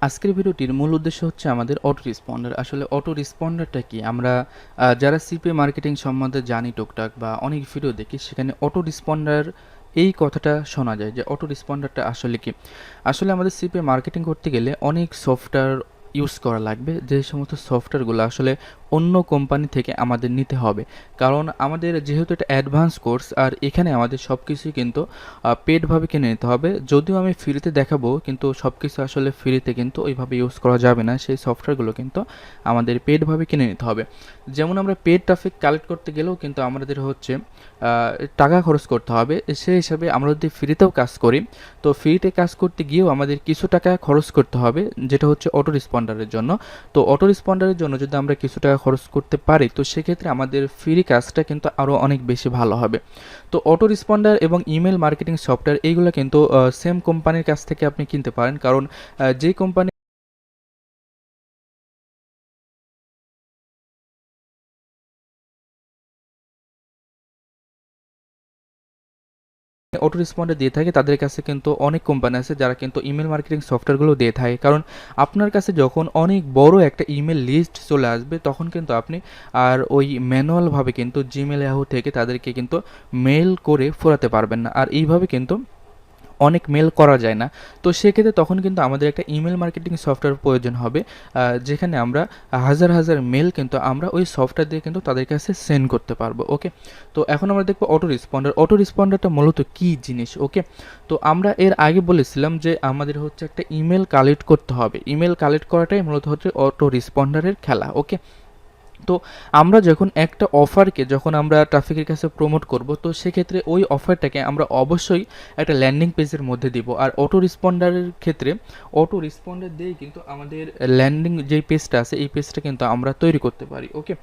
আজকের ভিডিওটির মূল উদ্দেশ্য হচ্ছে আমাদের অটো রেসপন্ডার। আসলে অটো রেসপন্ডারটা কি? আমরা যারা সিপিএ মার্কেটিং সম্বন্ধে জানি টুকটাক বা অনেক ভিডিও দেখি, সেখানে অটো রেসপন্ডার এই কথাটা শোনা যায় যে অটো রেসপন্ডারটা আসলে কি? আসলে আমাদের সিপিএ মার্কেটিং করতে গেলে অনেক সফটওয়্যার ইউজ করা লাগবে, যে সমস্ত সফটওয়্যারগুলো আসলে অন্য কোম্পানি থেকে আমাদের নিতে হবে। কারণ আমাদের যেহেতু এটা অ্যাডভান্স কোর্স, আর এখানে আমাদের সব কিছুই কিন্তু পেডভাবে কিনে নিতে হবে। যদিও আমি ফ্রিতে দেখাবো, কিন্তু সব কিছু আসলে ফ্রিতে কিন্তু ওইভাবে ইউজ করা যাবে না। সেই সফটওয়্যারগুলো কিন্তু আমাদের পেডভাবে কিনে নিতে হবে। যেমন আমরা পেড ট্রাফিক কালেক্ট করতে গেলেও কিন্তু আমাদের হচ্ছে টাকা খরচ করতে হবে। সেই হিসাবে আমরা যদি ফ্রিতেও কাজ করি, তো ফ্রিতে কাজ করতে গিয়েও আমাদের কিছু টাকা খরচ করতে হবে, যেটা হচ্ছে অটো রেসপন্ডারের জন্য। তো অটো রেসপন্ডারের জন্য যদি আমরা কিছু টাকা খরচ করতে পারি, তো সেক্ষেত্রে আমাদের ফ্রি কাজটা কিন্তু আরও অনেক বেশি ভালো হবে। তো অটো রেসপন্ডার এবং ইমেল মার্কেটিং সফটওয়্যার এইগুলো কিন্তু সেম কোম্পানির কাছ থেকে আপনি কিনতে পারেন। কারণ যে কোম্পানি অটো রেসপন্ডার দিয়ে থাকে, তাদের কাছে কিন্তু অনেক কোম্পানি আছে যারা কিন্তু ইমেল মার্কেটিং সফটওয়্যারগুলো দিয়ে থাকে। কারণ আপনার কাছে যখন অনেক বড় একটা ইমেল লিস্ট চলে আসবে, তখন কিন্তু আপনি আর ওই ম্যানুয়ালভাবে কিন্তু জিমেল ইয়াহু থেকে তাদেরকে কিন্তু মেল করে ফোরাতে পারবেন না। আর এইভাবে কিন্তু অনেক মেল করা যায় না। তো সেক্ষেত্রে তখন কিন্তু আমাদের একটা ইমেল মার্কেটিং সফটওয়্যার প্রয়োজন হবে, যেখানে আমরা হাজার হাজার মেল কিন্তু আমরা ওই সফটওয়্যার দিয়ে কিন্তু তাদের কাছে সেন্ড করতে পারবো। ওকে, তো এখন আমরা দেখবো অটো রেসপন্ডার। অটো রেসপন্ডারটা মূলত কী জিনিস? ওকে, তো আমরা এর আগে বলেছিলাম যে আমাদের হচ্ছে একটা ইমেল কালেক্ট করতে হবে। ইমেল কালেক্ট করাটাই মূলত হচ্ছে অটো রেসপন্ডারের খেলা। ওকে, তো আমরা যখন একটা অফারকে যখন আমরা ট্রাফিকের কাছে প্রমোট করব, তো সেক্ষেত্রে ওই অফারটাকে আমরা অবশ্যই একটা ল্যান্ডিং পেজের মধ্যে দিব। আর অটো রেসপন্ডারের ক্ষেত্রে অটো রেসপন্ডার দিয়েই কিন্তু আমাদের ল্যান্ডিং যেই পেজটা আছে, এই পেজটা কিন্তু আমরা তৈরি করতে পারি। ওকে,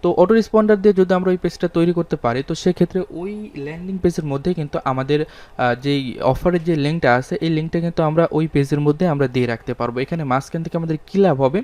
তো অটো রেসপন্ডার দিয়ে যদি আমরা ওই পেজটা তৈরি করতে পারি, তো সেক্ষেত্রে ওই ল্যান্ডিং পেজের মধ্যে কিন্তু আমাদের যেই অফারের যে লিঙ্কটা আছে, এই লিঙ্কটা কিন্তু আমরা ওই পেজের মধ্যে আমরা দিয়ে রাখতে পারবো। এখানে মাঝখান থেকে আমাদের কী লাভ হবে?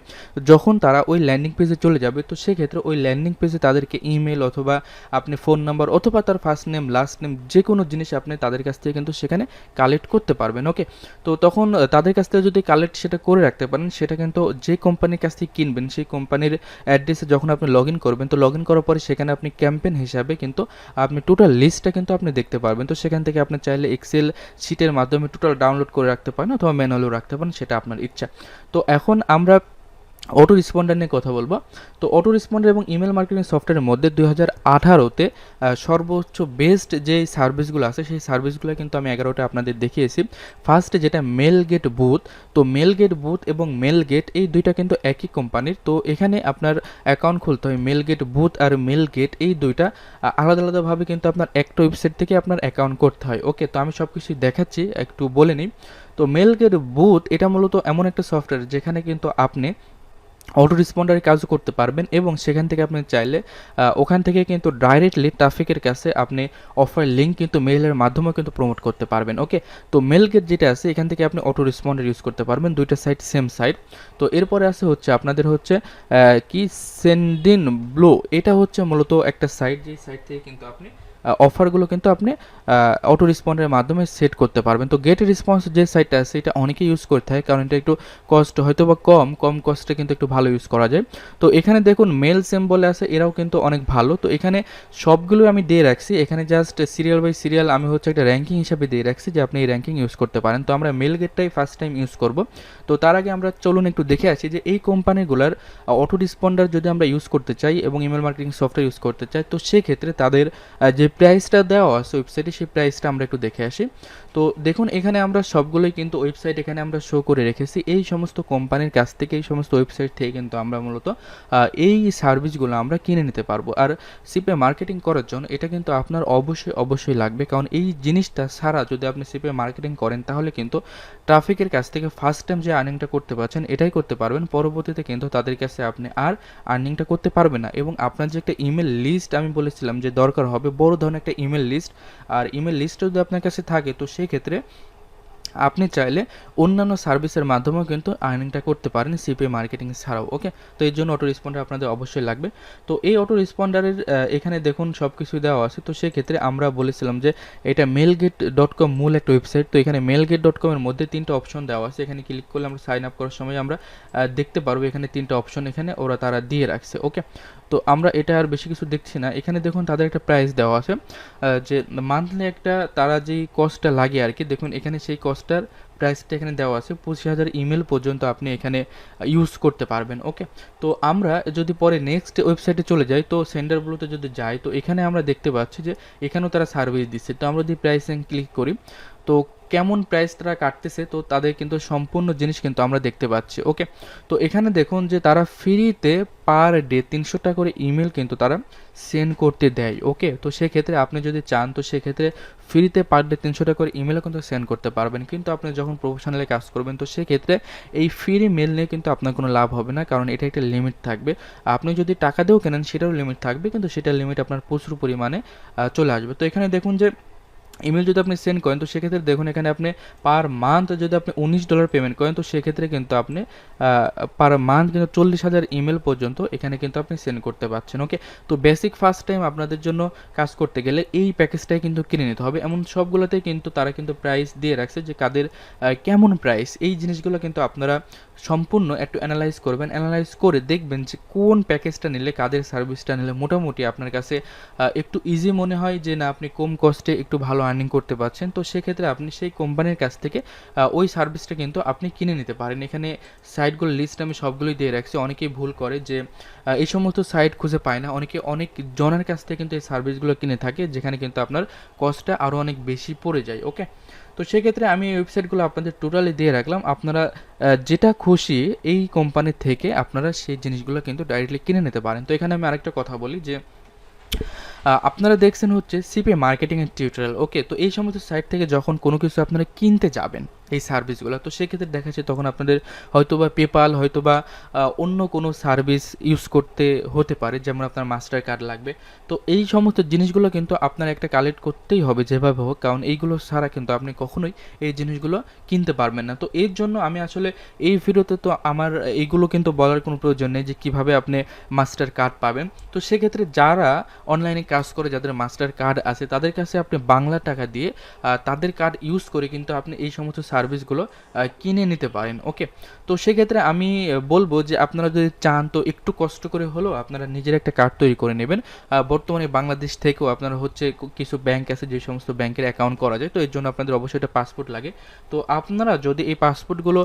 যখন তারা ওই ল্যান্ডিং পেজে চলে যাবে, তো সেক্ষেত্রে ওই ল্যান্ডিং পেজে তাদেরকে ইমেল অথবা আপনি ফোন নাম্বার অথবা তার ফার্স্ট নেম লাস্ট নেম যে কোনো জিনিস আপনি তাদের কাছ থেকে কিন্তু সেখানে কালেক্ট করতে পারবেন। ওকে, তো তখন তাদের কাছ থেকে যদি কালেক্ট সেটা করে রাখতে পারেন, সেটা কিন্তু যে কোম্পানির কাছ থেকে কিনবেন সেই কোম্পানির অ্যাড্রেসে যখন আপনি লগ ইন করবেন, তো লগ ইন করার পরে সেখানে আপনি ক্যাম্পেইন হিসাবে কিন্তু আপনি টোটাল লিস্টটা কিন্তু আপনি দেখতে পারবেন। তো সেখান থেকে আপনি চাইলে এক্সেল শিটের মাধ্যমে টোটাল ডাউনলোড করে রাখতে পারেন অথবা ম্যানুয়ালও রাখতে পারেন, সেটা আপনার ইচ্ছা। তো এখন আমরা অটো রেসপন্ডার নিয়ে কথা বলবো। তো অটো রেসপন্ডার এবং ইমেল মার্কেটিং সফটওয়্যারের মধ্যে 2018-তে সর্বোচ্চ বেস্ট যে সার্ভিসগুলো আছে, সেই সার্ভিসগুলো কিন্তু আমি 11টা আপনাদের দেখিয়েছি। ফার্স্টে যেটা মেল গেট বুথ। তো মেল গেট বুথ এবং মেল গেট এই দুইটা কিন্তু একই কোম্পানির। তো এখানে আপনার অ্যাকাউন্ট খুলতে হয়। মেল গেট বুথ আর মেল গেট এই দুইটা আলাদা আলাদাভাবে কিন্তু আপনার একটা ওয়েবসাইট থেকে আপনার অ্যাকাউন্ট করতে হয়। ওকে, তো আমি সব কিছুই দেখাচ্ছি, একটু বলে নিই। তো মেল গেট বুথ এটা মূলত এমন একটা সফটওয়্যার যেখানে কিন্তু আপনি অটো রেসপন্ডারের কাজও করতে পারবেন, এবং সেখান থেকে আপনি চাইলে ওখান থেকে কিন্তু ডাইরেক্টলি ট্রাফিকের কাছে আপনি অফার লিঙ্ক কিন্তু মেইলের মাধ্যমেও কিন্তু প্রমোট করতে পারবেন। ওকে, তো মেল গেট যেটা আছে এখান থেকে আপনি অটো রেসপন্ডার ইউজ করতে পারবেন, দুইটা সাইট সেম সাইট। তো এরপরে আছে হচ্ছে আপনাদের হচ্ছে কি সেন্ডিন ব্লো, এটা হচ্ছে মূলত একটা সাইট, যেই সাইট থেকে কিন্তু আপনি অফারগুলো কিন্তু আপনি অটো রেসপন্ডের মাধ্যমে সেট করতে পারবেন। তো গেট রেসপন্স যে সাইটটা আছে এটা অনেকেই ইউজ করতে হয়, কারণ এটা একটু কস্ট হয়তো বা কম কস্টে কিন্তু একটু ভালো ইউজ করা যায়। তো এখানে দেখুন মেল সেম বলে আছে, এরাও কিন্তু অনেক ভালো। তো এখানে সবগুলো আমি দিয়ে রাখছি, এখানে জাস্ট সিরিয়াল বাই সিরিয়াল আমি হচ্ছে একটা র্যাঙ্কিং হিসাবে দিয়ে রাখছি যে আপনি এই র্যাঙ্কিং ইউজ করতে পারেন। তো আমরা মেল গেটটাই ফার্স্ট টাইম ইউজ করব। তো তার আগে আমরা চলুন একটু দেখে আসি যে এই কোম্পানিগুলোর অটো রেসপন্ডার যদি আমরা ইউজ করতে চাই এবং ইমেল মার্কেটিং সফটওয়্যার ইউজ করতে চাই, তো সেক্ষেত্রে তাদের যে প্রাইসটা দেওয়া আছে ওয়েবসাইটে, সেই প্রাইসটা আমরা একটু দেখে আসি। তো দেখুন এখানে আমরা সবগুলোই কিন্তু ওয়েবসাইট এখানে আমরা শো করে রেখেছি। এই সমস্ত কোম্পানির কাছ থেকে, এই সমস্ত ওয়েবসাইট থেকে কিন্তু আমরা মূলত এই সার্ভিসগুলো আমরা কিনে নিতে পারবো। আর সিপে মার্কেটিং করার জন্য এটা কিন্তু আপনার অবশ্যই লাগবে, কারণ এই জিনিসটা ছাড়া যদি আপনি সিপে মার্কেটিং করেন, তাহলে কিন্তু ট্রাফিকের কাছ থেকে ফার্স্ট টাইম যে আর্নিংটা করতে পারছেন এটাই করতে পারবেন, পরবর্তীতে কিন্তু তাদের কাছে আপনি আর আর্নিংটা করতে পারবেন না। এবং আপনার যে একটা ইমেল লিস্ট আমি বলেছিলাম যে দরকার হবে, বড় ধরনের একটা ইমেল লিস্ট, আর ইমেল লিস্ট যদি আপনার কাছে থাকে, তো সেই ক্ষেত্রে আপনি চাইলে অন্যান্য সার্ভিসের মাধ্যমেও কিন্তু আর্নিংটা করতে পারেন সিপি মার্কেটিং ছাড়াও। ওকে, তো এর জন্য অটো রেসপন্ডার আপনাদের অবশ্যই লাগবে। তো এই অটো রেসপন্ডারের এখানে দেখুন সব কিছুই দেওয়া আছে। তো সেক্ষেত্রে আমরা বলেছিলাম যে এটা mailgate.com মূল একটা ওয়েবসাইট। তো এখানে mailgate.com এর মধ্যে 3টা অপশন দেওয়া আছে। এখানে ক্লিক করলে আমরা সাইন আপ করার সময় আমরা দেখতে পারবো এখানে 3টা অপশন এখানে তারা দিয়ে রাখছে। ওকে, তো আমরা এটা আর বেশি কিছু দেখছি না। এখানে দেখুন তাদের একটা প্রাইস দেওয়া আছে, যে মান্থলি একটা তারা যেই কস্টটা লাগে আর কি, দেখুন এখানে সেই কস্টটার প্রাইসটা এখানে দেওয়া আছে 25,000 ইমেল পর্যন্ত আপনি এখানে ইউজ করতে পারবেন। ওকে, তো আমরা যদি পরে নেক্সট ওয়েবসাইটে চলে যাই, তো সেন্ডারগুলোতে যদি যাই, তো এখানে আমরা দেখতে পাচ্ছি যে এখানেও তারা সার্ভিস দিচ্ছে। তো আমরা যদি প্রাইসিং ক্লিক করি, তো কেমন প্রাইস তারা কাটতেছে, তো তাদের কিন্তু সম্পূর্ণ জিনিস কিন্তু আমরা দেখতে পাচ্ছি। ওকে, তো এখানে দেখুন যে তারা ফ্রিতে পার ডে 300 টাকা করে ইমেল কিন্তু তারা সেন্ড করতে দেয়। ওকে, তো সেক্ষেত্রে আপনি যদি চান, তো সেক্ষেত্রে ফ্রিতে পার ডে 300 টাকা করে ইমেলও কিন্তু সেন্ড করতে পারবেন। কিন্তু আপনি যখন প্রফেশনালি কাজ করবেন, তো সেক্ষেত্রে এই ফ্রি মেল নিয়ে কিন্তু আপনার কোনো লাভ হবে না, কারণ এটা একটা লিমিট থাকবে। আপনি যদি টাকা দিয়েও কেনেন সেটারও লিমিট থাকবে, কিন্তু সেটার লিমিট আপনার প্রচুর পরিমাণে চলে আসবে। তো এখানে দেখুন যে ইমেল যদি আপনি সেন্ড করেন, তো সেক্ষেত্রে দেখুন এখানে আপনি পার মান্থ যদি আপনি $19 পেমেন্ট করেন, তো সেক্ষেত্রে কিন্তু আপনি পার মান্থ কিন্তু 40,000 ইমেল পর্যন্ত এখানে কিন্তু আপনি সেন্ড করতে পারছেন। ওকে, তো বেসিক ফার্স্ট টাইম আপনাদের জন্য কাজ করতে গেলে এই প্যাকেজটাই কিন্তু কিনে নিতে হবে। এমন সবগুলোতে কিন্তু তারা কিন্তু প্রাইস দিয়ে রাখছে যে কাদের কেমন প্রাইস, এই জিনিসগুলো কিন্তু আপনারা সম্পূর্ণ একটু অ্যানালাইজ করবেন। অ্যানালাইজ করে দেখবেন যে কোন প্যাকেজটা নিলে, কাদের সার্ভিসটা নিলে মোটামুটি আপনার কাছে একটু ইজি মনে হয়, যে না আপনি কম কস্টে একটু ভালো আর্নিং করতে পারছেন। তো সেক্ষেত্রে আপনি সেই কোম্পানির কাছ থেকে ওই সার্ভিসটা কিন্তু আপনি কিনে নিতে পারেন। এখানে সাইটগুলোর লিস্ট আমি সবগুলোই দিয়ে রাখছি। অনেকেই ভুল করে যে এই সমস্ত সাইট খুঁজে পায় না, অনেকে অনেক জনের কাছ থেকে কিন্তু এই সার্ভিসগুলো কিনে থাকে, যেখানে কিন্তু আপনার কস্টটা আরও অনেক বেশি পড়ে যায়। ওকে, তো সেক্ষেত্রে আমি এই ওয়েবসাইটগুলো আপনাদের টোটালি দিয়ে রাখলাম। আপনারা যেটা খুশি এই কোম্পানির থেকে আপনারা সেই জিনিসগুলো কিন্তু ডাইরেক্টলি কিনে নিতে পারেন। তো এখানে আমি আরেকটা কথা বলি যে আপনারা দেখছেন হচ্ছে সিপি মার্কেটিংয়ের টিউটোরিয়াল। ওকে, তো এই সমস্ত সাইট থেকে যখন কোনো কিছু আপনারা কিনতে যাবেন এই সার্ভিসগুলো, তো সেক্ষেত্রে দেখা যাচ্ছে তখন আপনাদের হয়তোবা পেপাল, হয়তোবা অন্য কোনো সার্ভিস ইউজ করতে হতে পারে, যেমন আপনার মাস্টার কার্ড লাগবে। তো এই সমস্ত জিনিসগুলো কিন্তু আপনার একটা কালেক্ট করতেই হবে যেভাবে হোক, কারণ এইগুলো ছাড়া কিন্তু আপনি কখনোই এই জিনিসগুলো কিনতে পারবেন না। তো এর জন্য আমি আসলে এই ভিডিওতে তো আমার এইগুলো কিন্তু বলার কোনো প্রয়োজন নেই যে কীভাবে আপনি মাস্টার কার্ড পাবেন। তো সেক্ষেত্রে যারা অনলাইনে কাজ করে, যাদের মাস্টার কার্ড আছে, তাদের কাছে আপনি বাংলা টাকা দিয়ে তাদের কার্ড ইউজ করে কিন্তু আপনি এই সমস্ত সার্ভিসগুলো কিনে নিতে পারেন। ওকে, তো সেক্ষেত্রে আমি বলবো যে আপনারা যদি চান, তো একটু কষ্ট করে হলেও আপনারা নিজের একটা কার্ড তৈরি করে নেবেন। বর্তমানে বাংলাদেশ থেকেও আপনারা হচ্ছে কিছু ব্যাংক আছে যে সমস্ত ব্যাংকের অ্যাকাউন্ট করা যায়, তো এর জন্য আপনাদের অবশ্যই একটা পাসপোর্ট লাগে। তো আপনারা যদি এই পাসপোর্টগুলো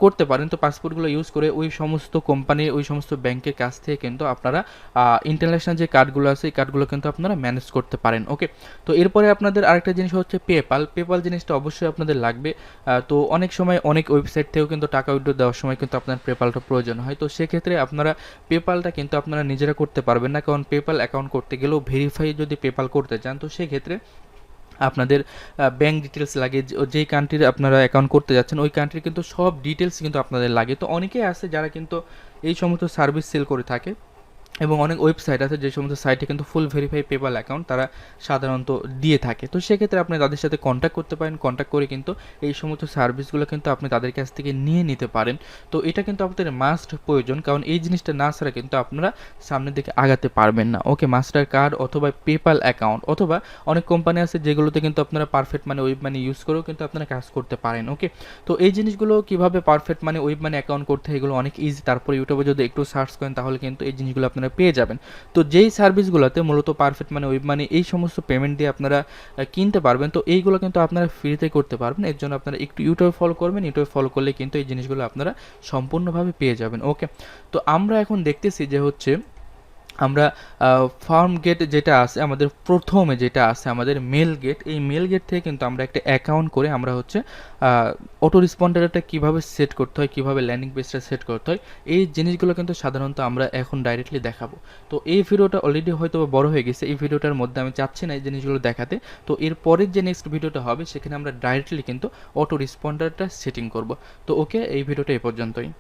করতে পারেন, তো পাসপোর্টগুলো ইউজ করে ওই সমস্ত কোম্পানির, ওই সমস্ত ব্যাংকের কাছ থেকে কিন্তু আপনারা ইন্টারন্যাশনাল যে কার্ডগুলো আছে এই কার্ডগুলো কিন্তু আপনারা ম্যানেজ করতে পারেন। ওকে, তো এরপরে আপনাদের আরেকটা জিনিস হচ্ছে পেপাল। পেপাল জিনিসটা অবশ্যই আপনাদের লাগবে। তো অনেক সময় অনেক ওয়েবসাইট থেকেও কিন্তু টাকা উইথড্র দেওয়ার সময় কিন্তু আপনার পেপালটা প্রয়োজন হয়। তো সেক্ষেত্রে আপনারা পেপালটা কিন্তু আপনারা নিজেরা করতে পারবেন না, কারণ পেপাল অ্যাকাউন্ট করতে গেলেও ভেরিফাই যদি পেপাল করতে চান, তো সেক্ষেত্রে আপনাদের ব্যাঙ্ক ডিটেলস লাগে, যেই কান্ট্রির আপনারা অ্যাকাউন্ট করতে যাচ্ছেন ওই কান্ট্রির কিন্তু সব ডিটেলস কিন্তু আপনাদের লাগে। তো অনেকেই আছে যারা কিন্তু এই সমস্ত সার্ভিস সেল করে থাকে, এবং অনেক ওয়েবসাইট আছে যে সমস্ত সাইটে কিন্তু ফুল ভেরিফাই পেপাল অ্যাকাউন্ট তারা সাধারণত দিয়ে থাকে। তো সেক্ষেত্রে আপনি তাদের সাথে কন্ট্যাক্ট করতে পারেন, কন্ট্যাক্ট করে কিন্তু এই সমস্ত সার্ভিসগুলো কিন্তু আপনি তাদের কাছ থেকে নিয়ে নিতে পারেন। তো এটা কিন্তু আপনাদের মাস্ট প্রয়োজন, কারণ এই জিনিসটা না ছাড়া কিন্তু আপনারা সামনের দিকে আগাতে পারবেন না। ওকে, মাস্টার কার্ড অথবা পেপাল অ্যাকাউন্ট, অথবা অনেক কোম্পানি আছে যেগুলোতে কিন্তু আপনারা পারফেক্ট মানে ওয়েব মানি ইউজ করেও কিন্তু আপনারা কাজ করতে পারেন। ওকে, তো এই জিনিসগুলো কিভাবে পারফেক্ট মানে ওয়েব মানি অ্যাকাউন্ট করতে হয় এগুলো অনেক ইজি। তারপরে ইউটিউবে যদি একটু সার্চ করেন তাহলে কিন্তু এই জিনিসগুলো আপনারা পেয়ে যাবেন। তো যেই সার্ভিসগুলোতে মূলত পারফেক্ট মানে ওয়েব মানি এই সমস্ত পেমেন্ট দিয়ে আপনারা কিনতে পারবেন, তো এইগুলো কিন্তু আপনারা ফ্রিতে করতে পারবেন। এর জন্য আপনারা একটু ইউটিউব ফলো করবেন, ইউটিউব ফলো করলে কিন্তু এই জিনিসগুলো আপনারা সম্পূর্ণভাবে পেয়ে যাবেন। ওকে, তো আমরা এখন দেখতেছি যে হচ্ছে আমরা ফার্ম গেট যেটা আছে আমাদের, প্রথমে যেটা আছে আমাদের মেল গেট, এই মেল গেট থেকে কিন্তু আমরা একটা অ্যাকাউন্ট করে আমরা হচ্ছে অটো রেসপন্ডারটা কীভাবে সেট করতে হয়, কীভাবে ল্যান্ডিং পেজটা সেট করতে হয়, এই জিনিসগুলো কিন্তু সাধারণত আমরা এখন ডাইরেক্টলি দেখাবো। তো এই ভিডিওটা অলরেডি হয়তো বড় হয়ে গেছে, এই ভিডিওটার মধ্যে আমি চাচ্ছি না এই জিনিসগুলো দেখাতে। তো এর পরের যে নেক্সট ভিডিওটা হবে সেখানে আমরা ডাইরেক্টলি কিন্তু অটো রেসপন্ডারটা সেটিং করব। তো ওকে, এই ভিডিওটা এই পর্যন্তই।